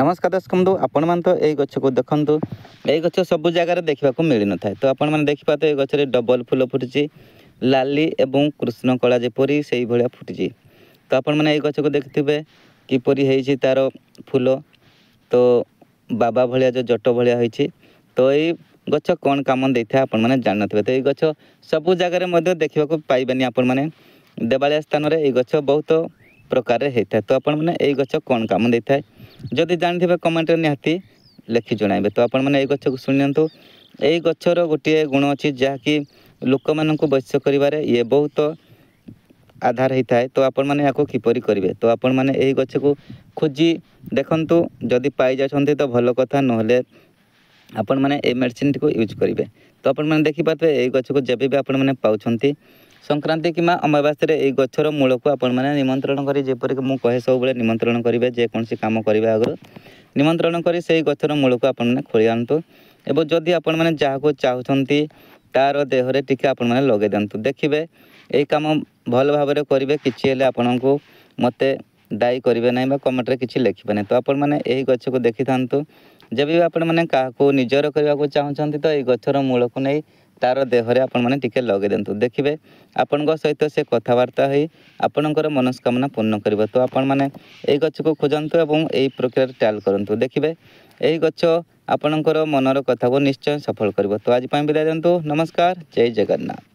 नमस्कार दर्शक बंधु आपण मान तो यही गछ को देखु यही गछ सब जगार देखा मिल न था तो आपण मैंने देखिपे ये गचर डबल फुल फुटी लाली एवं कृष्ण कला जेपरी से भाया फुटी तो आपण मैंने गछ को देखिथे किपरी है तार फूल तो बाबा भाया जो जट भाया होती तो ये गछ कौन काम दे था आपण मैंने जान थे तो ये गछ सबू जगार देखा पाइबेनि आपण मैंने देवालिया स्थान में ये गछ बहुत प्रकार होता है तो आपण मैंने ये गछ कौन काम दे था जदि जानते कमेंट निहाती लिखि जणाइबे तो आपण मैंने ये गछ को शुणु यही गचर गोटे गुण अच्छी जहाँकि लोक मानक वैश्य कर ये बहुत आधार होता है तो आपण मैंने या किपरि करेंगे तो आपण मैंने यही गछ को खोजी देखंतु जदि पाई जाछंती तो भल कथा नहले आपण मैंने ये मेडिसिन को यूज करेंगे तो आपण मैंने देखिपारे यही गछ को जब भी आपण मैंने पाउछंती संक्रांति कि अमावास्या ये गचर मूल को आपण मैंने निमंत्रण करी जेपरिक मु कहे सब बेले निमंत्रण करेंगे जेकोसी काम करेंगे आगर निमंत्रण करी से गचर मूल को आपण मैंने खोली आनतु एवं जदि आपण मैंने जहाँ चाहती तार देहरे टिके आपण मैंने लगे दिंतु देखिए यही काम भल भाव करेंगे किसी आपण को मत दायी करेंगे ना कमेंट किसी लिखे ना तो आपण मैंने यही गछ को देखी था जब भी आपण मैंने क्या निजर करने को चाहते तो ये गचर मूल को नहीं तार देहरे आपण मैंने टिके लगे दिंतु देखिए आपण सहित से कथबार्ता हो आपणकर मनस्कामना पूर्ण कर तो आपण मैंने यही गछ को खोजतु और यही प्रक्रिया ट्रायल करूँ देखिए यही गछ आपणकर मनर कथा को निश्चय सफल कर तो आज विदाय दिंतु नमस्कार जय जगन्नाथ।